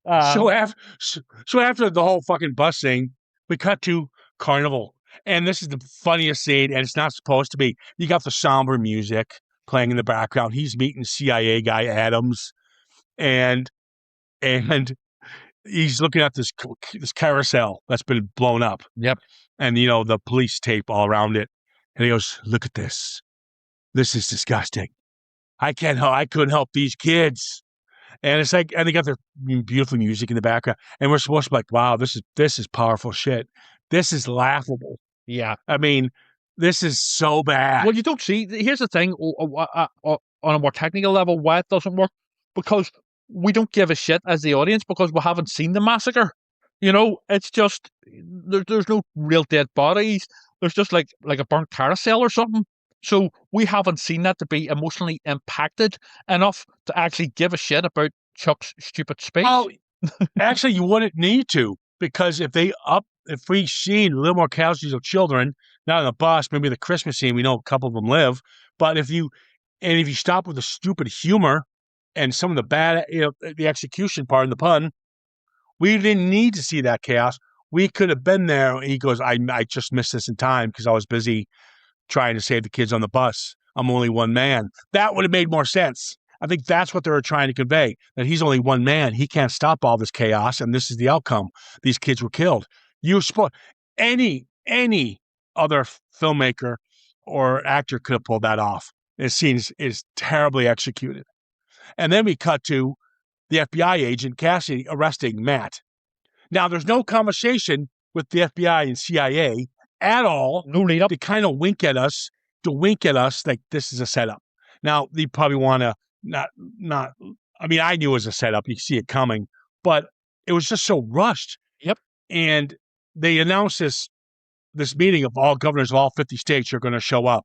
So after the whole fucking bus thing, we cut to Carnival. And this is the funniest scene, and it's not supposed to be. You got the somber music playing in the background. He's meeting CIA guy Adams, and he's looking at this carousel that's been blown up. Yep. And the police tape all around it. And he goes, "Look at this. This is disgusting. I couldn't help these kids." And it's like, and they got their beautiful music in the background, and we're supposed to be like, "Wow, this is powerful shit. This is laughable." Yeah. I mean, this is so bad. Well, you don't see. Here's the thing, on a more technical level, why it doesn't work, because we don't give a shit as the audience, because we haven't seen the massacre. It's just there's no real dead bodies. There's just like a burnt carousel or something. So we haven't seen that to be emotionally impacted enough to actually give a shit about Chuck's stupid speech. Well, actually, you wouldn't need to, because if we seen a little more casualties of children, not on the bus, maybe the Christmas scene, we know a couple of them live. But if you stop with the stupid humor and some of the bad, the execution part and the pun, we didn't need to see that chaos. We could have been there. He goes, I just missed this in time because I was busy trying to save the kids on the bus. I'm only one man. That would have made more sense. I think that's what they were trying to convey, that he's only one man. He can't stop all this chaos, and this is the outcome. These kids were killed. Any other filmmaker or actor could have pulled that off. This scene is terribly executed. And then we cut to the FBI agent, Cassidy, arresting Matt. Now, there's no conversation with the FBI and CIA at all. No lead up. To kind of wink at us like this is a setup. Now, they probably want to not, I mean, I knew it was a setup. You see it coming, but it was just so rushed. Yep. And they announced this meeting of all governors of all 50 states are going to show up.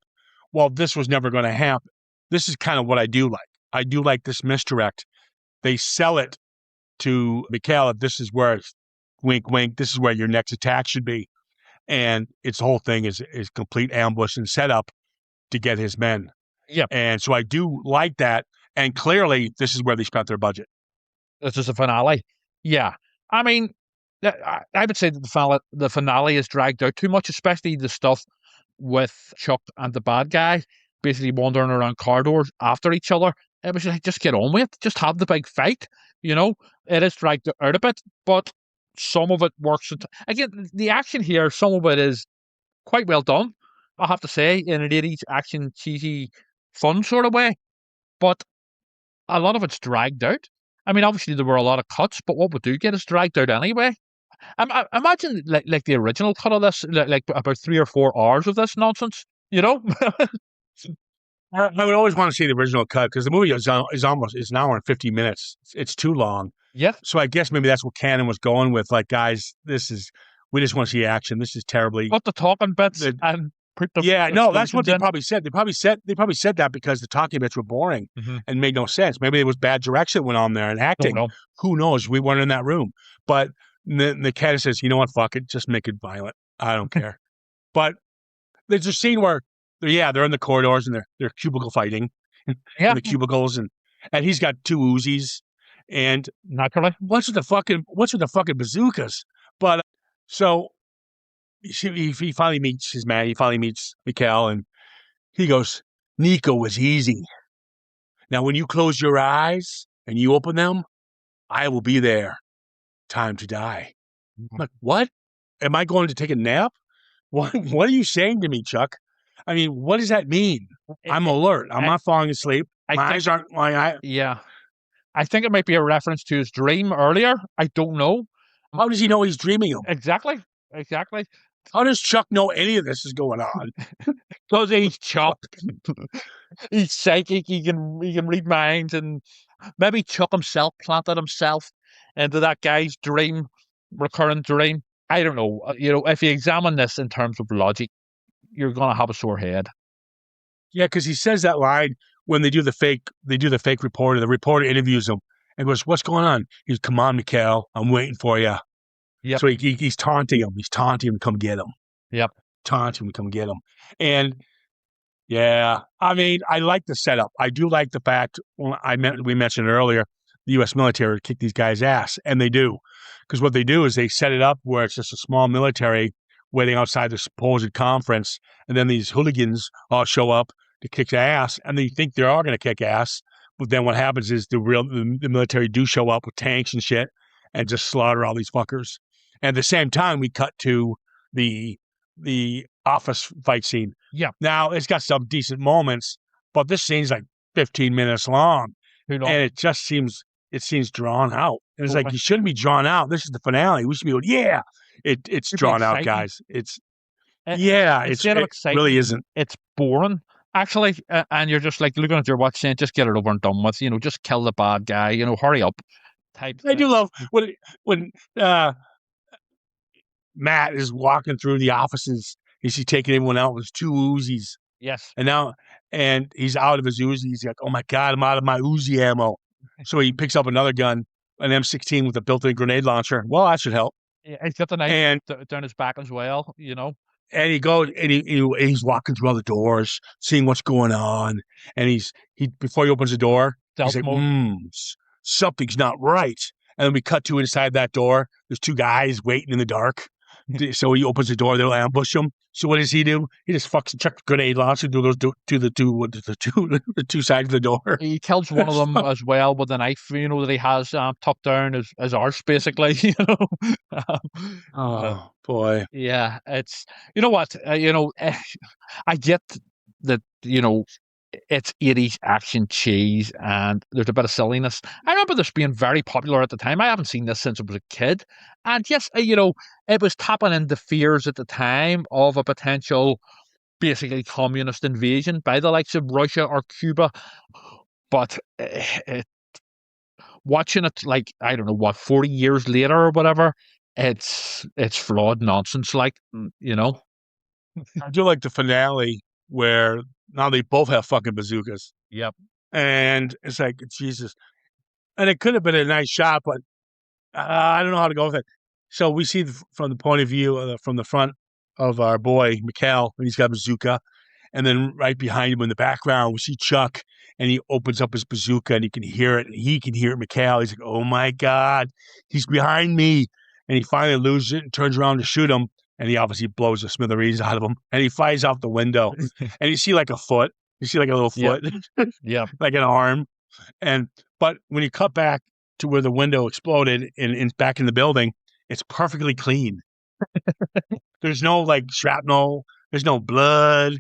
Well, this was never going to happen. This is kind of what I do like. I do like this misdirect. They sell it to Mikhail. This is where, wink, wink, this is where your next attack should be. And its whole thing is complete ambush and setup to get his men. Yep. And so I do like that. And clearly, this is where they spent their budget. This is the finale. Yeah. I mean, I would say that the finale is dragged out too much, especially the stuff with Chuck and the bad guy basically wandering around corridors after each other. It was like, just get on with it. Just have the big fight. It is dragged out a bit, but some of it works. Again, the action here, some of it is quite well done, I have to say, in an 80s action, cheesy, fun sort of way. But a lot of it's dragged out. I mean, obviously there were a lot of cuts, but what we do get is dragged out anyway. I imagine like the original cut of this, like about 3 or 4 hours of this nonsense. I would always want to see the original cut because the movie is almost an hour and 50 minutes. It's too long. Yeah. So I guess maybe that's what Cannon was going with. Like, guys, we just want to see action. This is terribly. Cut the talking bits and put the. Yeah, no, that's what they in. probably said. They probably said that because the talking bits were boring and made no sense. Maybe it was bad direction that went on there and acting. Don't know. Who knows? We weren't in that room. But And then the cat says, you know what, fuck it, just make it violent. I don't care. But there's a scene where they're in the corridors and they're cubicle fighting in the cubicles, and he's got 2 Uzis, and naturally, what's with the fucking bazookas? But so he finally meets his man. He finally meets Mikhail, and he goes, Nico was easy. Now, when you close your eyes and you open them, I will be there. Time to die. I'm like, what? Am I going to take a nap? What are you saying to me, Chuck? I mean, what does that mean? I'm alert. I'm not falling asleep. My eyes aren't. Yeah, I think it might be a reference to his dream earlier. I don't know. How does he know he's dreaming him? Exactly. How does Chuck know any of this is going on? Because he's Chuck. He's psychic. He can read minds, and maybe Chuck himself planted himself into that guy's recurrent dream. I don't know. If you examine this in terms of logic, you're gonna have a sore head. Yeah, because he says that line when they do the fake reporter. The reporter interviews him and goes, "What's going on?" He's, "Come on, Mikhail, I'm waiting for you." Yep. So he's taunting him. He's taunting him to come get him. Yep. Taunting him to come get him. And yeah, I mean, I like the setup. I do like the fact we mentioned earlier, the U.S. military kick these guys' ass, and they do, because what they do is they set it up where it's just a small military waiting outside the supposed conference, and then these hooligans all show up to kick ass, and they think they're all going to kick ass, but then what happens is the military do show up with tanks and shit and just slaughter all these fuckers. And at the same time, we cut to the office fight scene. Yeah. Now, it's got some decent moments, but this scene's like 15 minutes long. And it just seems drawn out. And it's like, you shouldn't be drawn out. This is the finale. We should be going, yeah. It's drawn out, guys. It really isn't. It's boring, actually. And you're just like looking at your watch saying, just get it over and done with. Just kill the bad guy. Hurry up. I do love when Matt is walking through the offices. Is he taking everyone out with 2 Uzis? Yes. And he's out of his Uzi. He's like, oh my God, I'm out of my Uzi ammo. So he picks up another gun, an M16 with a built-in grenade launcher. Well, that should help. Yeah, he's got the knife down his back as well, And he goes and he's walking through all the doors, seeing what's going on. And he before he opens the door, he's like, something's not right. And then we cut to inside that door. There's 2 guys waiting in the dark. So he opens the door, they'll ambush him. So what does he do? He just fucks chuck grenade launcher to the two sides of the door. He kills one of them as well with a knife, that he has tucked down his arse, basically. Oh boy. Yeah, it's what I get that it's 80s action cheese and there's a bit of silliness. I remember this being very popular at the time. I haven't seen this since I was a kid. And yes, it was tapping into fears at the time of a potential, basically, communist invasion by the likes of Russia or Cuba. But watching it, like, I don't know, 40 years later or whatever, it's flawed nonsense, I do like the finale where now they both have fucking bazookas. Yep. And it's like, Jesus. And it could have been a nice shot, but I don't know how to go with it. So we see from the point of view, from the front of our boy, Mikhail, and he's got a bazooka. And then right behind him in the background, we see Chuck, and he opens up his bazooka, and you can hear it, and he can hear it, Mikhail. He's like, oh my God, he's behind me. And he finally loses it and turns around to shoot him. And he obviously blows the smithereens out of him. And he flies out the window. And you see like a foot. You see like a little foot. Yeah. Like an arm. But when you cut back to where the window exploded and back in the building, it's perfectly clean. There's no like shrapnel. There's no blood.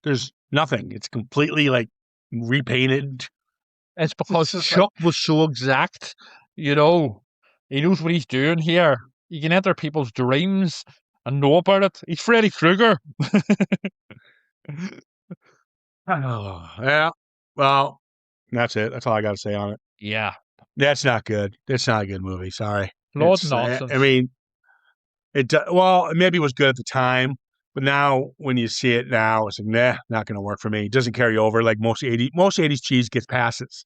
There's nothing. It's completely like repainted. It's because Chuck was so exact. He knows what he's doing here. He can enter people's dreams and know about it. He's Freddy Krueger. Oh, yeah. Well, that's it. That's all I got to say on it. Yeah. That's not good. That's not a good movie. Sorry. Lord nonsense. I mean, maybe it was good at the time, but now when you see it now, it's like, nah, not going to work for me. It doesn't carry over like most 80s cheese gets passes.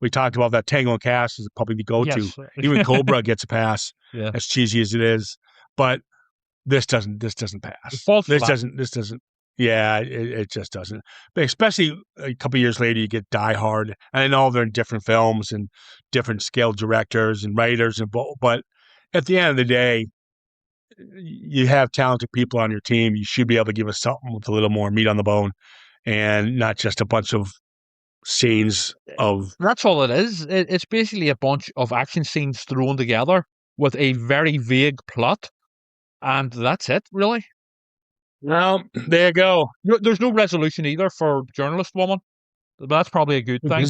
We talked about that Tango and Cash is probably the go-to. Yes. Even Cobra gets a pass, Yeah. as cheesy as it is. But this doesn't pass. falls This flat. doesn't. Yeah, it just doesn't. But especially a couple years later, you get Die Hard, and I know they're in different films and different scale directors and writers, but at the end of the day, you have talented people on your team. You should be able to give us something with a little more meat on the bone, and not just a bunch of scenes of. That's all it is. It's basically a bunch of action scenes thrown together with a very vague plot, and that's it, really. Well, there you go. There's no resolution either for journalist woman. But that's probably a good thing.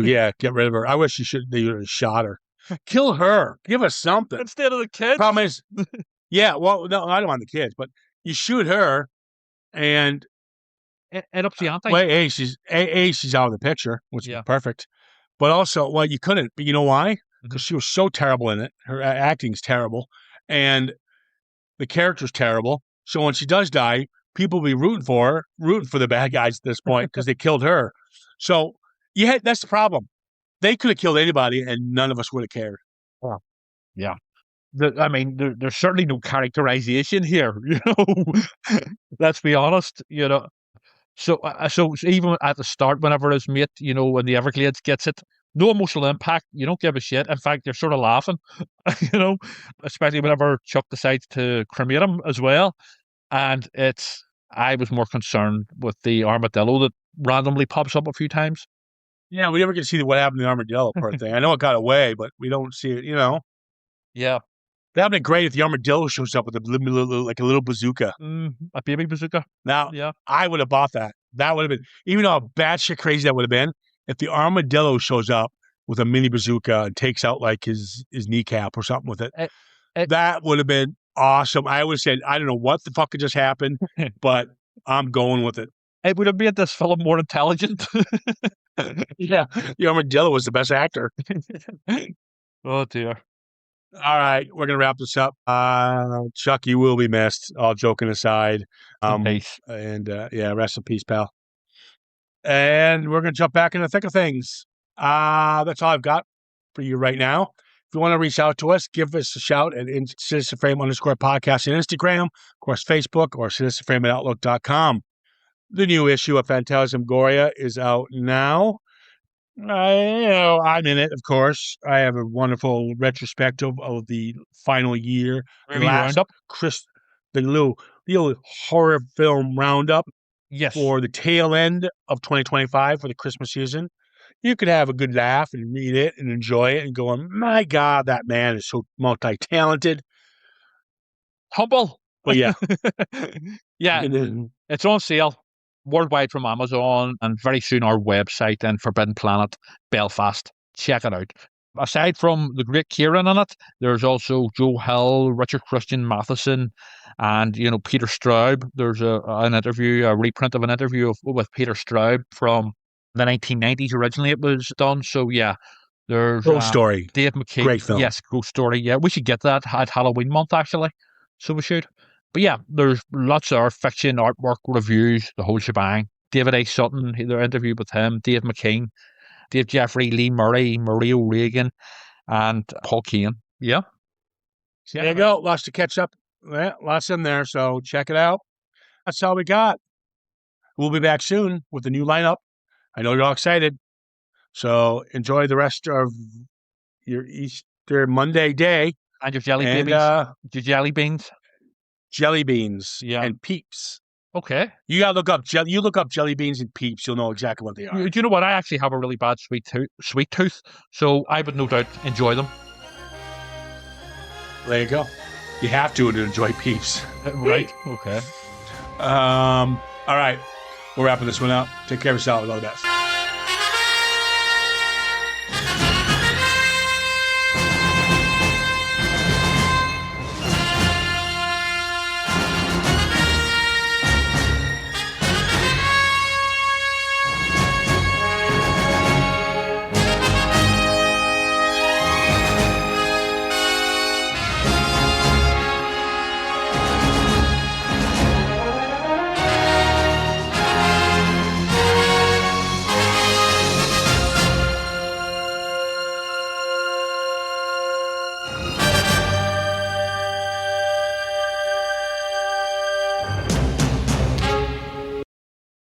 Yeah, get rid of her. I wish they would have shot her. Kill her. Give us something. Instead of the kids. Problem is, yeah, well, no, I don't want the kids, but you shoot her and It ups the ante. well, she's out of the picture, which is Yeah. perfect. But also, well, you couldn't. But you know why? Mm-hmm. Because she was so terrible in it. Her acting's terrible, and the character's terrible. So when she does die, people will be rooting for the bad guys at this point because they killed her. So yeah, that's the problem. They could have killed anybody, and none of us would have cared. Yeah. There's certainly no characterization here, let's be honest, So even at the start, whenever his mate, when the Everglades gets it, no emotional impact. You don't give a shit. In fact, you're sort of laughing, especially whenever Chuck decides to cremate him as well. And I was more concerned with the armadillo that randomly pops up a few times. Yeah, we never get to see what happened to the armadillo part thing. I know it got away, but we don't see it, Yeah. That would have been great if the armadillo shows up with a little bazooka. A baby bazooka. Now, Yeah. I would have bought that. That would have been, even though how batshit crazy that would have been, if the armadillo shows up with a mini bazooka and takes out like his kneecap or something with it, that would have been awesome. I would have said, I don't know what the fuck had just happened, but I'm going with it. It would have made this film more intelligent. Yeah, the armadillo was the best actor. Oh, dear. All right, we're going to wrap this up. Chuck, you will be missed, all joking aside. Peace. And yeah, rest in peace, pal. And we're going to jump back in the thick of things. That's all I've got for you right now. If you want to reach out to us, give us a shout at citizenframe_podcast on Instagram, of course, Facebook, or citizenframe@outlook.com. The new issue of Phantasmagoria is out now. I'm in it, of course. I have a wonderful retrospective of the final year, the last roundup. The little horror film roundup. Yes. For the tail end of 2025 for the Christmas season. You could have a good laugh and read it and enjoy it and go, my God, that man is so multi-talented. Humble. But yeah. Yeah. It's on sale worldwide from Amazon and very soon our website and Forbidden Planet, Belfast. Check it out. Aside from the great Kieran in it, there's also Joe Hill, Richard Christian Matheson, and Peter Straub. There's a reprint of an interview with Peter Straub from the 1990s. Originally, it was done. So yeah, there's Ghost Story. Dave McKean. Great film. Yes, Ghost Story. Yeah, we should get that at Halloween month actually. So we should. But yeah, there's lots of fiction, artwork, reviews, the whole shebang. David A. Sutton, their interview with him, Dave McKean, Dave Jeffrey, Lee Murray, Maria O'Regan, and Paul Kane. Yeah. There you go. Lots to catch up. Yeah, lots in there. So check it out. That's all we got. We'll be back soon with a new lineup. I know you're all excited. So enjoy the rest of your Easter Monday day. And your jelly babies. Your jelly beans. Jelly beans and peeps. Okay. You gotta look up jelly beans and peeps. You'll know exactly what they are. Do you know what? I actually have a really bad sweet tooth, so I would no doubt enjoy them. There you go. You have to enjoy peeps. Right. Okay. All right. We're wrapping this one up. Take care of yourself. All the best.